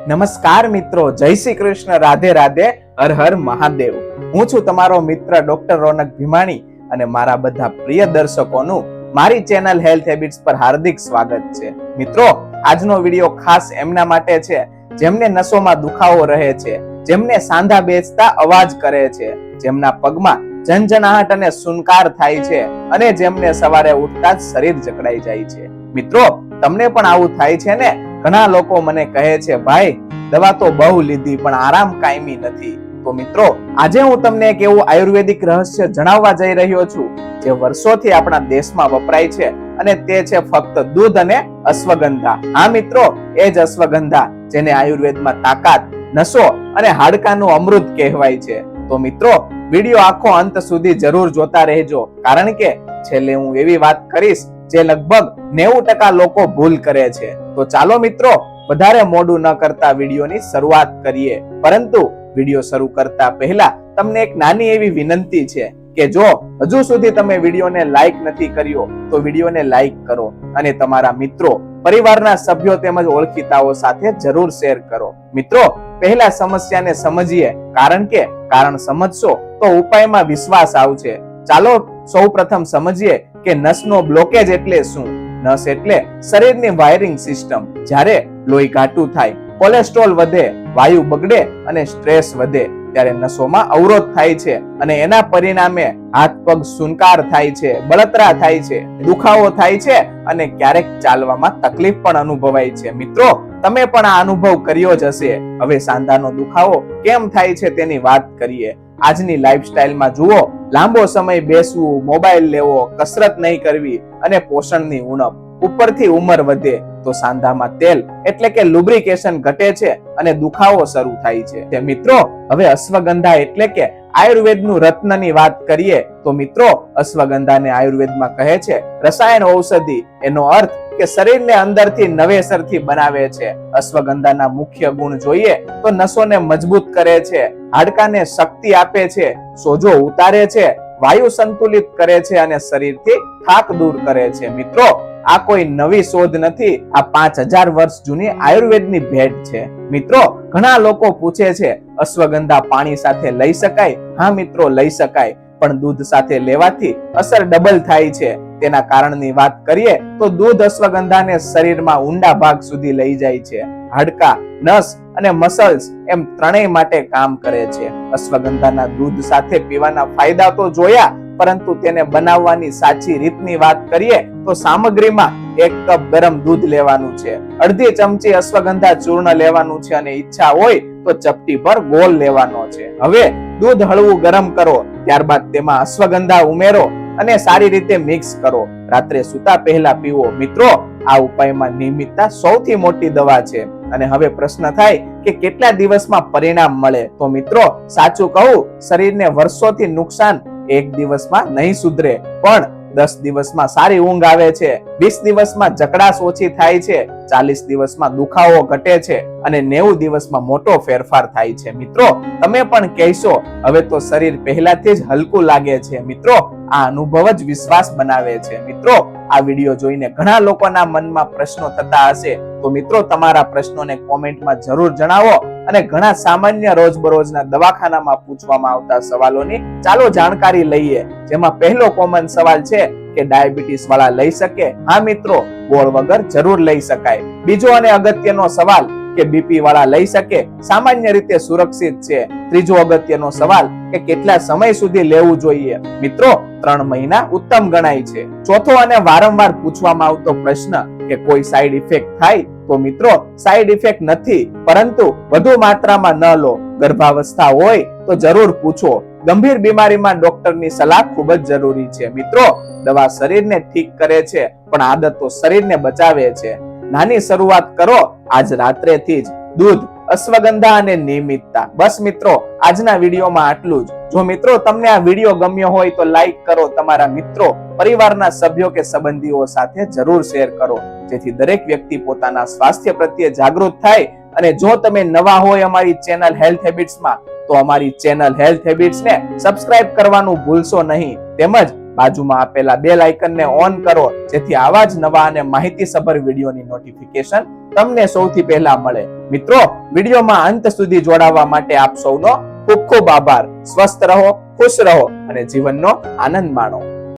નમસ્કાર મિત્રો, જય શ્રી કૃષ્ણ, રાધે રાધે, હર હર મહાદેવ. હું છું તમારો મિત્ર ડોક્ટર રોનક ભીમાણી અને મારા બધા પ્રિય દર્શકોનું મારી ચેનલ હેલ્થ હેબિટ્સ પર હાર્દિક સ્વાગત છે. મિત્રો, આજનો વિડીયો ખાસ એમના માટે છે જેમને નસોમાં દુખાવો રહે છે, જેમને સાંધા બેસતા અવાજ કરે છે, જેમના પગમાં ઝંઝણાટ અને સુનકાર થાય છે અને જેમને સવારે ઉઠતા જ શરીર જકડાઈ જાય છે. મિત્રો, તમને પણ આવું થાય છે ને? ઘણા લોકો મને કહે છે, ભાઈ દવા તો બહુ લીધી પણ આરામ કાયમી નથી. તો મિત્રો, આજે હું તમને એક એવું આયુર્વેદિક રહસ્ય જણાવવા જઈ રહ્યો છું જે વર્ષોથી આપણા દેશમાં વપરાય છે અને તે છે ફક્ત દૂધ અને અશ્વગંધા. હા મિત્રો, એ જ અશ્વગંધા જેને આયુર્વેદમાં તાકાત, નસો અને હાડકાનું અમૃત કહેવાય છે. તો મિત્રો, વિડીયો આખો અંત સુધી જરૂર જોતા રહેજો, કારણ કે છેલ્લે હું એવી વાત કરીશ જે લગભગ 90% લોકો ભૂલ કરે છે. તો ચાલો મિત્રો, વધારે મોડું ન કરતા વિડીયોની શરૂઆત કરીએ. પરંતુ વિડીયો શરૂ કરતા પહેલા તમને એક નાની એવી વિનંતી છે કે જો હજુ સુધી તમે વિડીયોને લાઈક નથી કર્યો તો વિડીયોને લાઈક કરો અને તમારા મિત્રો, પરિવારના સભ્યો તેમજ ઓળખીતાઓ સાથે જરૂર શેર કરો. મિત્રો, પહેલા સમસ્યાને સમજીએ, કારણ કે કારણ સમજશો તો ઉપાયમાં વિશ્વાસ આવશે. ચાલો સૌપ્રથમ સમજીએ કે નસનો બ્લોકેજ એટલે શું. નસ એટલે શરીરની વાયરિંગ સિસ્ટમ. જ્યારે લોહી ઘાટું થાય, કોલેસ્ટ્રોલ વધે, વાયુ બગડે અને સ્ટ્રેસ વધે ત્યારે નસોમાં અવરોધ થાય છે અને એના પરિણામે હાથ પગ સુનકાર થાય છે, બળતરા થાય છે, દુખાવો થાય છે અને ક્યારેક ચાલવામાં તકલીફ પણ અનુભવાય છે. મિત્રો, તમે પણ આ અનુભવ કર્યો જ હશે. હવે સાંધાનો દુખાવો કેમ થાય છે તેની વાત કરીએ. આજની લાઈફસ્ટાઈલમાં જુઓ, લાંબો સમય બેસવું, મોબાઈલ લેવો, કસરત નહીં કરવી અને પોષણની ઉણપ, ઉપરથી ઉંમર વધે તો સાંધામાં તેલ એટલે કે લુબ્રિકેશન ઘટે છે અને દુખાવો શરૂ થાય છે. મિત્રો, હવે અશ્વગંધા એટલે કે આયુર્વેદનું રત્નની વાત કરીએ તો મિત્રો, અશ્વગંધાને આયુર્વેદમાં કહે છે રસાયણ ઔષધિ. એનો અર્થ કે શરીરને અંદરથી નવેસરથી બનાવે છે. અશ્વગંધાના મુખ્ય ગુણ જોઈએ તો નસોને મજબૂત કરે છે, હાડકાને શક્તિ આપે છે, સોજો ઉતારે છે, વાયુ સંતુલિત કરે છે અને શરીરથી થાક દૂર કરે છે. મિત્રો, આ કોઈ નવી શોધ નથી, આ 5000 વર્ષ જૂની આયુર્વેદની ભેટ છે. મિત્રો, ઘણા લોકો પૂછે છે, અશ્વગંધા પાણી સાથે લઈ શકાય? હા મિત્રો, લઈ શકાય, પણ દૂધ સાથે લેવાથી અસર ડબલ થાય છે. તેના કારણની વાત કરીએ તો દૂધ અશ્વગંધાને શરીરમાં ઊંડા ભાગ સુધી લઈ જાય છે. હાડકા, નસ અને મસલ્સ એમ ત્રણેય માટે કામ કરે છે. અશ્વગંધાના દૂધ સાથે પીવાના ફાયદા તો જોયા, પરંતુ તેને બનાવવાની સાચી રીતની વાત કરીએ તો સામગ્રીમાં 1 કપ ગરમ દૂધ લેવાનું છે, અડધી ચમચી અશ્વગંધા ચૂર્ણ લેવાનું છે અને ઈચ્છા હોય તો ચપટી પર ગોળ લેવાનો છે. હવે દૂધ હળવું ગરમ કરો, ત્યારબાદ તેમાં અશ્વગંધા ઉમેરો અને સારી રીતે મિક્સ કરો. રાત્રે સૂતા પહેલા પીવો. મિત્રો, આ ઉપાયમાં નિયમિતતા સૌથી મોટી દવા છે. અને હવે પ્રશ્ન થાય કે કેટલા દિવસમાં પરિણામ મળે? તો મિત્રો, સાચું કહું, શરીરને વર્ષોથી નુકસાન 1 દિવસમાં નહીં સુધરે, પણ 10 દિવસમાં સારી ઊંઘ આવે છે, 20 દિવસમાં જકડાશ ઓછી થાય છે, 40 દિવસમાં દુખાવો ઘટે છે અને 90 દિવસમાં મોટો ફેરફાર થાય છે. મિત્રો, તમે પણ કહેશો, હવે તો શરીર પહેલાથી જ હલકું લાગે છે. મિત્રો, આ અનુભવ જ વિશ્વાસ બનાવે છે. મિત્રો, આ વિડીયો જોઈને ઘણા લોકોના મનમાં પ્રશ્નો થતા હશે, તો મિત્રો તમારા પ્રશ્નોને કોમેન્ટમાં જરૂર જણાવો અને ઘણા સામાન્ય રોજબરોજના દવાખાનામાં પૂછવામાં આવતા સવાલોની ચાલો જાણકારી લઈએ. જેમાં પહેલો કોમન સવાલ છે કે ડાયાબિટીસ વાળા લઈ શકે? હા મિત્રો, ગોળ વગર જરૂર લઈ શકાય. બીજો અને અગત્યનો સવાલ કે બીપી વાળા લઈ શકે? સામાન્ય રીતે સુરક્ષિત છે. ત્રીજો અગત્યનો સવાલ કે કેટલા સમય સુધી લેવું જોઈએ? મિત્રો, 3 મહિના ઉત્તમ ગણાય છે. ચોથો અને વારંવાર પૂછવામાં આવતો પ્રશ્ન કે કોઈ સાઈડ ઇફેક્ટ થાય? તો મિત્રો, સાઈડ ઇફેક્ટ નથી, પરંતુ વધુ માત્રામાં ન લો. ગર્ભાવસ્થા હોય તો જરૂર પૂછો. ગંભીર બીમારીમાં ડોક્ટરની સલાહ ખૂબ જ જરૂરી છે. મિત્રો, દવા શરીરને ઠીક કરે છે, પણ આદતો શરીરને બચાવે છે. નાની શરૂઆત કરો આજ રાત્રેથી જ. દૂધ, અશ્વગંધા અને નિયમિતતા. બસ મિત્રો, આજના વિડીયોમાં આટલું જ. જો મિત્રો તમને આ વિડીયો ગમ્યો હોય તો લાઈક કરો, તમારા મિત્રો, પરિવારના સભ્યો કે સંબંધીઓ સાથે જરૂર શેર કરો, જેથી દરેક વ્યક્તિ પોતાના સ્વાસ્થ્ય પ્રત્યે જાગૃત થાય. અને જો તમે નવા હોય અમારી ચેનલ હેલ્થ હેબિટ્સમાં, તો અમારી ચેનલ હેલ્થ હેબિટ્સને સબસ્ક્રાઇબ કરવાનું ભૂલશો નહીં. તેમજ બાજુમાં આપેલા બેલ આઇકનને ઓન કરો, જેથી આવા જ નવા અને માહિતીસભર વિડીયોની નોટિફિકેશન તમને સૌથી પહેલા મળે. મિત્રો, વિડીયોમાં અંત સુધી જોડાવા માટે આપ સૌનો ખૂબ ખૂબ આભાર. સ્વસ્થ રહો, ખુશ રહો અને જીવનનો આનંદ માણો.